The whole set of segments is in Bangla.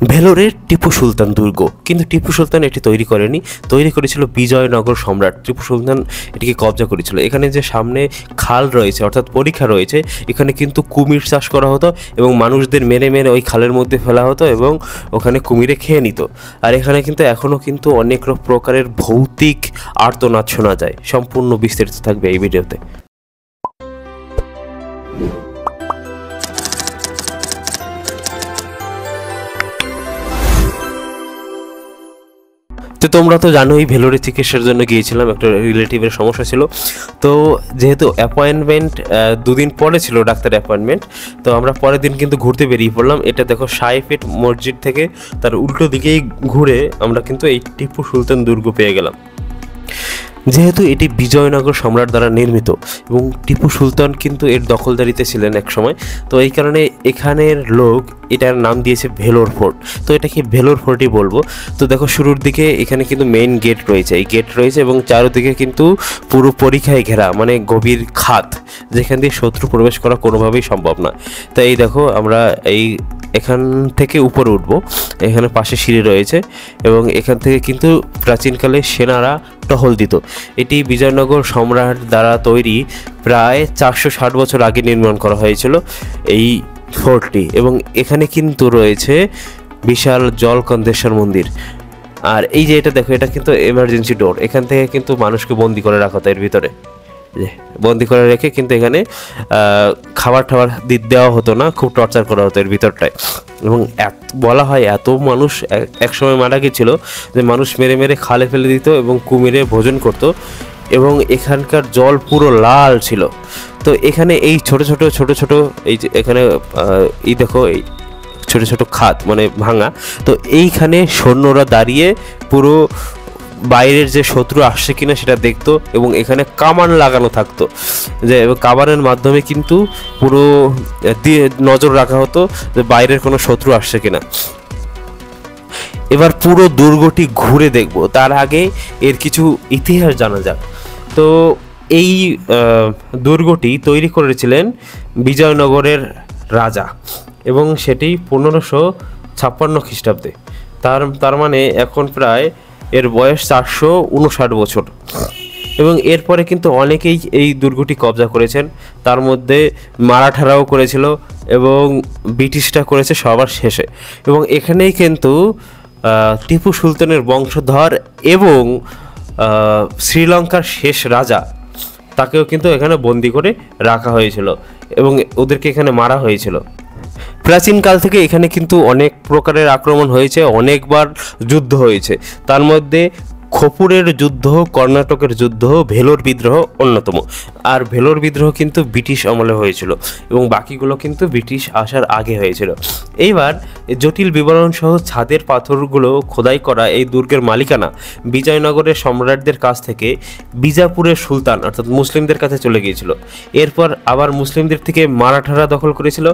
ভেলোরের টিপু সুলতান দুর্গ, কিন্তু টিপু সুলতান এটি তৈরি করেনি, তৈরি করেছিল বিজয়নগর সম্রাট। টিপু সুলতান এটিকে কবজা করেছিল। এখানে যে সামনে খাল রয়েছে অর্থাৎ পরিখা রয়েছে, এখানে কিন্তু কুমির চাষ করা হতো এবং মানুষদের মেরে মেরে ওই খালের মধ্যে ফেলা হতো এবং ওখানে কুমিরে খেয়ে নিত। আর এখানে কিন্তু এখনও কিন্তু অনেক প্রকারের ভৌতিক আর্তনাদ শোনা যায়। সম্পূর্ণ বিস্তারিত থাকবে এই ভিডিওতে। তো তোমরা তো জানোই ভেলোরে চিকিৎসার জন্য গিয়েছিলাম, একটা রিলেটিভের সমস্যা ছিল। তো যেহেতু অ্যাপয়েন্টমেন্ট দুদিন পরে ছিল ডাক্তার অ্যাপয়েন্টমেন্ট, তো আমরা পরের দিন কিন্তু ঘুরতে বেরিয়ে পড়লাম। এটা দেখো সাইফেট মসজিদ থেকে তার উল্টো দিকেই ঘুরে আমরা কিন্তু এই টিপু সুলতান দুর্গ পেয়ে গেলাম। যেহেতু এটি বিজয়নগর সম্রাট দ্বারা নির্মিত এবং টিপু সুলতান কিন্তু এর দখলদারিতে ছিলেন এক সময়, তো এই কারণে এখানের লোক এটার নাম দিয়েছে ভেলোর ফোর্ট। তো এটাকে ভেলোর ফোর্টই বলবো। তো দেখো শুরুর দিকে এখানে কিন্তু মেইন গেট রয়েছে, এই গেট রয়েছে এবং চারদিকে কিন্তু পুরো পরিখায় ঘেরা, মানে গভীর খাত, যেখান দিয়ে শত্রু প্রবেশ করা কোনোভাবেই সম্ভব না। তো এই দেখো আমরা এখান থেকে উপরে উঠবো, এখানে পাশে সিঁড়ি রয়েছে এবং এখান থেকে কিন্তু প্রাচীনকালে সেনারা টহল দিত। এটি বিজয়নগর সম্রাট দ্বারা তৈরি, প্রায় 460 বছর আগে নির্মাণ করা হয়েছিল এই ফোর্টটি। এবং এখানে কিন্তু রয়েছে বিশাল জলকন্দেশ্বর মন্দির। আর এই যে এটা দেখো, এটা কিন্তু এমার্জেন্সি ডোর, এখান থেকে কিন্তু মানুষকে বন্দি করে রাখা হতো এর ভিতরে, বন্দি করে রেখে কিন্তু এখানে খাবার টাবার দেওয়া হতো না, খুব টর্চার করা হতো এর ভিতরটায়। এবং বলা হয় এত মানুষ একসময় মারা গেছিল যে মানুষ মেরে মেরে খালে ফেলে দিত এবং কুমিরে ভোজন করত এবং এখানকার জল পুরো লাল ছিল। তো এখানে এই ছোট ছোট এই যে এখানে এই দেখো এই ছোট ছোট খাত মানে ভাঙা, তো এইখানে সৈন্যরা দাঁড়িয়ে পুরো বাইরের যে শত্রু আসছে কিনা সেটা দেখতো এবং এখানে কামান লাগানো থাকতো, যে কামানের মাধ্যমে কিন্তু পুরো নজর রাখা হতো যে বাইরের কোনো শত্রু আসছে কিনা। এবার পুরো দুর্গটি ঘুরে দেখব, তার আগে এর কিছু ইতিহাস জানা যাক। তো এই দুর্গটি তৈরি করেছিলেন বিজয়নগরের রাজা এবং সেটি 1556 খ্রিস্টাব্দে। তার মানে এখন প্রায় এর বয়স 459 বছর। এবং এরপরে কিন্তু অনেকেই এই দুর্গটি কবজা করেছেন, তার মধ্যে মারাঠারাও করেছিল এবং ব্রিটিশরা করেছে সবার শেষে। এবং এখানেই কিন্তু টিপু সুলতানের বংশধর এবং শ্রীলঙ্কার শেষ রাজা, তাকেও কিন্তু এখানে বন্দি করে রাখা হয়েছিল এবং ওদেরকে এখানে মারা হয়েছিল। প্রাচীনকাল থেকে এখানে কিন্তু অনেক প্রকারের আক্রমণ হয়েছে, অনেকবার যুদ্ধ হয়েছে। তার মধ্যে খপুরের যুদ্ধ, কর্ণাটকের যুদ্ধ, ভেলোর বিদ্রোহ অন্যতম। আর ভেলোর বিদ্রোহ কিন্তু ব্রিটিশ আমলে হয়েছিল এবং বাকিগুলো কিন্তু ব্রিটিশ আসার আগে হয়েছিল। এইবার জটিল বিবরণ সহ ছাদের পাথরগুলো খোদাই করা এই দুর্গের মালিকানা বিজয়নগরের সম্রাটদের কাছ থেকে বিজাপুরের সুলতান অর্থাৎ মুসলিমদের কাছে চলে গিয়েছিল। এরপর আবার মুসলিমদের থেকে মারাঠারা দখল করেছিল,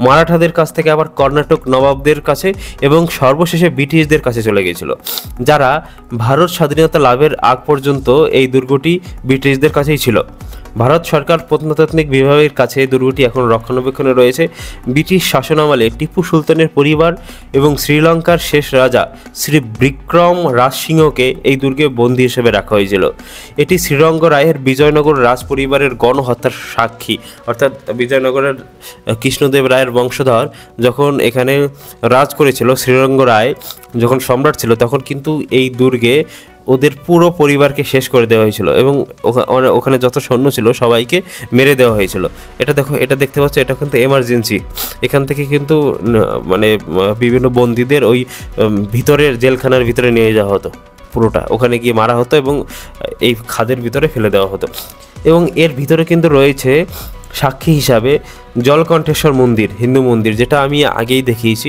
মারাঠাদের কাছ থেকে আবার কর্ণাটক নবাবদের কাছে এবং সর্বশেষে ব্রিটিশদের কাছে চলে গিয়েছিল, যারা ভারত স্বাধীনতা লাভের আগ পর্যন্ত এই দুর্গটি ব্রিটিশদের কাছেই ছিল। ভারত সরকার প্রত্নতাত্ত্বিক বিভাগের কাছে দুর্গটি এখন রক্ষণাবেক্ষণে রয়েছে। ব্রিটিশ শাসনামলে টিপু সুলতানের পরিবার এবং শ্রীলঙ্কার শেষ রাজা শ্রী বিক্রম রাজসিংহকে এই দুর্গে বন্দী হিসেবে রাখা হয়েছিল। এটি শ্রীরঙ্গ রায়ের বিজয়নগর রাজ পরিবারের গণহত্যার সাক্ষী, অর্থাৎ বিজয়নগরের কৃষ্ণদেব রায়ের বংশধর যখন এখানে রাজ করেছিল, শ্রীরঙ্গ রায় যখন সম্রাট ছিল, তখন কিন্তু এই দুর্গে ওদের পুরো পরিবারকে শেষ করে দেওয়া হয়েছিল এবং ওখানে যত সৈন্য ছিল সবাইকে মেরে দেওয়া হয়েছিল। এটা দেখো, এটা দেখতে পাচ্ছ, এটা কিন্তু এমার্জেন্সি। এখান থেকে কিন্তু মানে বিভিন্ন বন্দীদের ওই ভিতরের জেলখানার ভিতরে নিয়ে যাওয়া হতো, পুরোটা ওখানে গিয়ে মারা হতো এবং এই খাদের ভিতরে ফেলে দেওয়া হতো। এবং এর ভিতরে কিন্তু রয়েছে সাক্ষী হিসাবে জলকণ্ঠেশ্বর মন্দির, হিন্দু মন্দির, যেটা আমি আগেই দেখিয়েছি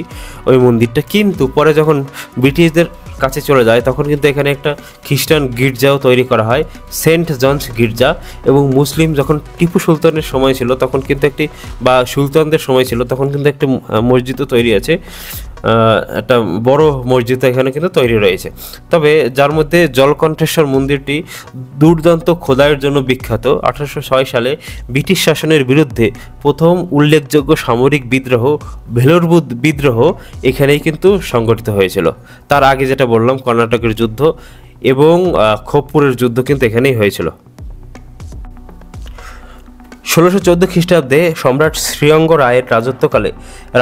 ওই মন্দিরটা। কিন্তু পরে যখন ব্রিটিশদের কাছে চলে যায় তখন কিন্তু এখানে একটা খ্রিস্টান গির্জাও তৈরি করা হয়, সেন্ট জনস গির্জা। এবং মুসলিম যখন টিপু সুলতানের সময় ছিল তখন কিন্তু একটি, বা সুলতানদের সময় ছিল তখন কিন্তু একটি মসজিদও তৈরি আছে, একটা বড় মসজিদ এখানে কিন্তু তৈরি রয়েছে। তবে যার মধ্যে জলকণ্ঠেশ্বর মন্দিরটি দুর্দান্ত খোদাইয়ের জন্য বিখ্যাত। 1806 সালে ব্রিটিশ শাসনের বিরুদ্ধে প্রথম উল্লেখযোগ্য সামরিক বিদ্রোহ, ভেলোর বিদ্রোহ এখানেই কিন্তু সংগঠিত হয়েছিল। তার আগে যেটা বললাম কর্ণাটকের যুদ্ধ এবং খোপুরের যুদ্ধ কিন্তু এখানেই হয়েছিল। 1614 খ্রিস্টাব্দে সম্রাট শ্রীরঙ্গ রায়ের রাজত্বকালে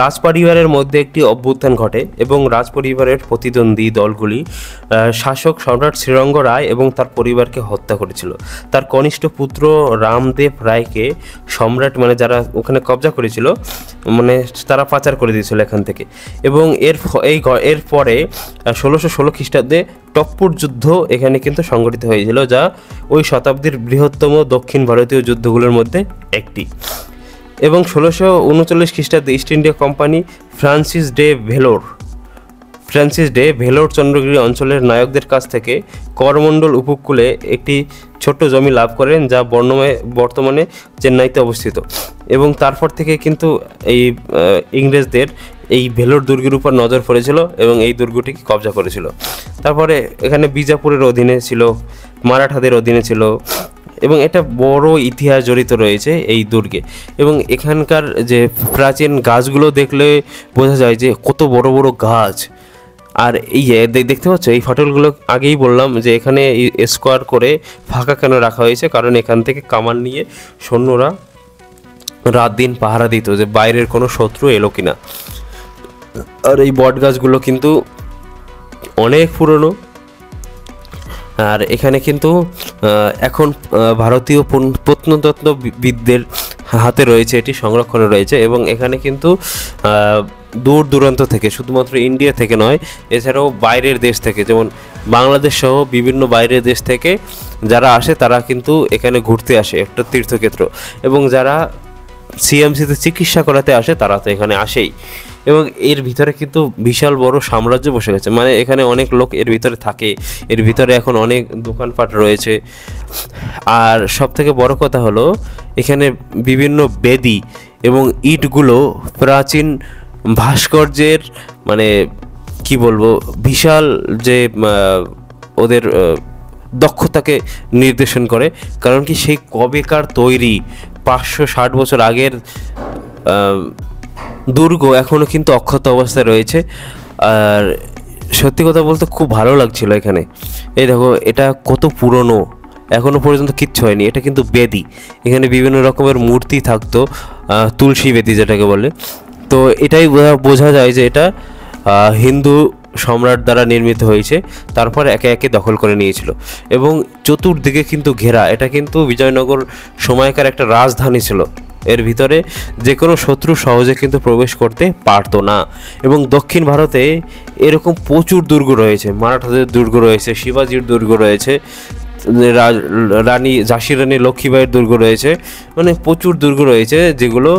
রাজপরিবারের মধ্যে একটি অভ্যুত্থান ঘটে এবং রাজপরিবারের প্রতিদ্বন্দ্বী দলগুলি শাসক সম্রাট শ্রীরঙ্গ রায় এবং তার পরিবারকে হত্যা করেছিল। তার কনিষ্ঠ পুত্র রামদেব রায়কে সম্রাট, মানে যারা ওখানে কবজা করেছিল, মানে তারা পাচার করে দিয়েছিল এখান থেকে। এবং এর পরে 1616 খ্রিস্টাব্দে টপ্পুর যুদ্ধ এখানে কিন্তু সংগঠিত হয়েছিল, যা ওই শতাব্দীর বৃহত্তম দক্ষিণ ভারতীয় যুদ্ধগুলোর মধ্যে একটি। এবং 1639 খ্রিস্টাব্দে east India company Francis day Vellore Chandragiri অঞ্চলের নায়কদের কাছ থেকে করমণ্ডল উপকূলে একটি ছোট্ট জমি লাভ করেন, যা বর্তমানে চেন্নাইতে অবস্থিত। এবং তারপর থেকে কিন্তু এই ইংরেজদের এই ভেলোর দুর্গের উপর নজর পড়েছিল এবং এই দুর্গটিকে কবজা করেছিল। তারপরে এখানে বিজাপুরের অধীনে ছিল, মারাঠাদের অধীনে ছিল, এবং এটা বড় ইতিহাস জড়িত রয়েছে এই দুর্গে। এবং এখানকার যে প্রাচীন গাছগুলো দেখলে বোঝা যায় যে কত বড় বড় গাছ। আর এই দেখতে পাচ্ছ এই ফাটলগুলো, আগেই বললাম যে এখানে স্কোয়ার করে ফাঁকা কেন রাখা হয়েছে, কারণ এখান থেকে কামান নিয়ে সৈন্যরা রাত দিন পাহারা দিত যে বাইরের কোনো শত্রু এলো কিনা। আর এই বট গাছগুলো কিন্তু অনেক পুরনো। আর এখানে কিন্তু এখন ভারতীয় প্রত্নতত্ত্ববিদদের হাতে রয়েছে, এটি সংরক্ষণে রয়েছে। এবং এখানে কিন্তু দূর দূরান্ত থেকে, শুধুমাত্র ইন্ডিয়া থেকে নয়, এছাড়াও বাইরের দেশ থেকে, যেমন বাংলাদেশ সহ বিভিন্ন বাইরের দেশ থেকে যারা আসে তারা কিন্তু এখানে ঘুরতে আসে, একটা তীর্থক্ষেত্র। এবং যারা সিএমসিতে চিকিৎসা করাতে আসে তারা তো এখানে আসেই। এবং এর ভিতরে কিন্তু বিশাল বড় সাম্রাজ্য বসে গেছে, মানে এখানে অনেক লোক এর ভিতরে থাকে, এর ভিতরে এখন অনেক দোকানপাট রয়েছে। আর সব থেকে বড় কথা হলো এখানে বিভিন্ন বেদি এবং ইটগুলো প্রাচীন ভাস্কর্যের, মানে কি বলবো, বিশাল যে ওদের দক্ষতাকে নির্দেশন করে। কারণ কি সেই কবেকার তৈরি 560 বছর আগের দুর্গ এখনও কিন্তু অক্ষত অবস্থায় রয়েছে। আর সত্যি কথা বলতে খুব ভালো লাগছিল এখানে। এই দেখো এটা কত পুরনো, এখনও পর্যন্ত কিচ্ছু হয়নি। এটা কিন্তু বেদি, এখানে বিভিন্ন রকমের মূর্তি থাকতো, তুলসী বেদি যেটাকে বলে। তো এটাই বোঝা যায় যে এটা হিন্দু সম্রাট দ্বারা নির্মিত হয়েছে, তারপর একে একে দখল করে নিয়েছিল। এবং চতুর্দিকে কিন্তু ঘেরা, এটা কিন্তু বিজয়নগর সময়কার একটা রাজধানী ছিল। এর ভিতরে যে কোনো শত্রু সহজে কিন্তু প্রবেশ করতে পারতো না। এবং দক্ষিণ ভারতে এরকম প্রচুর দুর্গ রয়েছে, মারাঠাদের দুর্গ রয়েছে, শিবাজির দুর্গ রয়েছে, ঝাঁসির রানী লক্ষ্মীবাইয়ের দুর্গ রয়েছে, মানে প্রচুর দুর্গ রয়েছে যেগুলো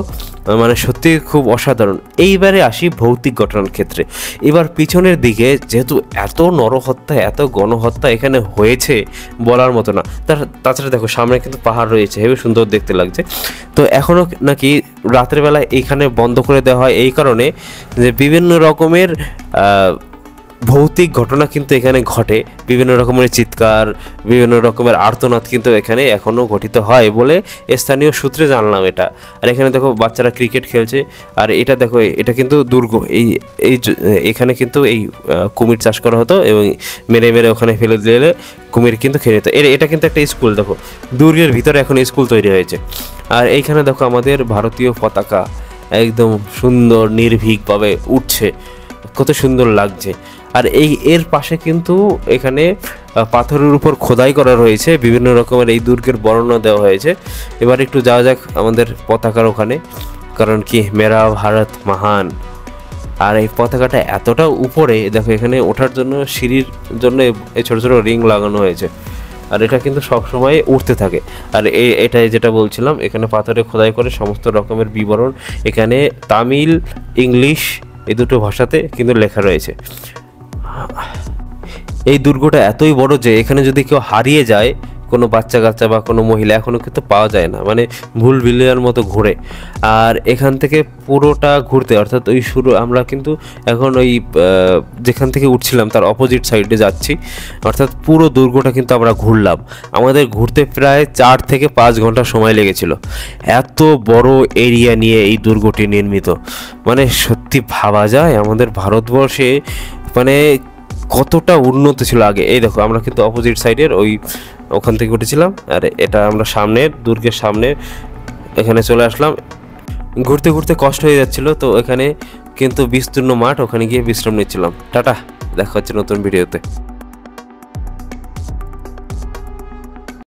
মানে সত্যি খুব অসাধারণ। এইবারে আসি ভৌতিক ঘটনার ক্ষেত্রে। এবার পিছনের দিকে যেহেতু এত নরহত্যা, এত গণহত্যা এখানে হয়েছে বলার মতো না। তাছাড়া দেখো সামনে কিন্তু পাহাড় রয়েছে, হেবি সুন্দর দেখতে লাগছে। তো এখনও নাকি রাত্রেবেলা এইখানে বন্ধ করে দেওয়া হয় এই কারণে যে বিভিন্ন রকমের ভৌতিক ঘটনা কিন্তু এখানে ঘটে, বিভিন্ন রকমের চিৎকার, বিভিন্ন রকমের আর্তনাদ কিন্তু এখানে এখনও ঘটিত হয় বলে স্থানীয় সূত্রে জানলাম এটা। আর এখানে দেখো বাচ্চারা ক্রিকেট খেলছে। আর এটা দেখো, এটা কিন্তু দুর্গ, এখানে কিন্তু এই কুমির চাষ করা হতো এবং মেরে মেরে ওখানে ফেলে দিলে কুমির কিন্তু খেয়ে নিত। এটা কিন্তু একটা স্কুল, দেখো দুর্গের ভিতরে এখন স্কুল তৈরি হয়েছে। আর এইখানে দেখো আমাদের ভারতীয় পতাকা একদম সুন্দর নির্ভীকভাবে উঠছে, কত সুন্দর লাগছে। আর এর পাশে কিন্তু এখানে পাথরের উপর খোদাই করা রয়েছে, বিভিন্ন রকমের এই দুর্গের বর্ণনা দেওয়া হয়েছে। এবার একটু যাওয়া যাক আমাদের পতাকার ওখানে, কারণ কি মেরা ভারত মহান। আর এই পতাকাটা এতটা উপরে, দেখো এখানে ওঠার জন্য সিঁড়ির জন্য এই ছোটো ছোটো রিং লাগানো হয়েছে। আর এটা কিন্তু সবসময় উঠতে থাকে। আর এটাই যেটা বলছিলাম, এখানে পাথরে খোদাই করে সমস্ত রকমের বিবরণ এখানে তামিল, ইংলিশ এই দুটো ভাষাতে কিন্তু লেখা রয়েছে। এই দুর্গটা এতই বড় যে এখানে যদি কেউ হারিয়ে যায়, কোনো বাচ্চা কাচ্চা বা কোনো মহিলা, এখনও কিন্তু পাওয়া যায় না, মানে ভুল ভিলিয়ার মতো ঘুরে। আর এখান থেকে পুরোটা ঘুরতে, অর্থাৎ ওই শুরু, আমরা কিন্তু এখন ওই যেখান থেকে উঠছিলাম তার অপোজিট সাইডে যাচ্ছি, অর্থাৎ পুরো দুর্গটা কিন্তু আমরা ঘুরলাম। আমাদের ঘুরতে প্রায় 4 থেকে 5 ঘন্টা সময় লেগেছিল। এত বড় এরিয়া নিয়ে এই দুর্গটি নির্মিত, মানে সত্যি ভাবা যায় আমাদের ভারতবর্ষে মানে কতটা উন্নত ছিল আগে। এই দেখো আমরা কিন্তু অপোজিট সাইডের ওখান থেকে উঠেছিলাম, আর এটা আমরা সামনের দুর্গের সামনে এখানে চলে আসলাম। ঘুরতে ঘুরতে কষ্ট হয়ে যাচ্ছিল, তো এখানে কিন্তু বিস্তীর্ণ মাঠ, ওখানে গিয়ে বিশ্রাম নিচ্ছিলাম। টাটা, দেখা হচ্ছে নতুন ভিডিওতে।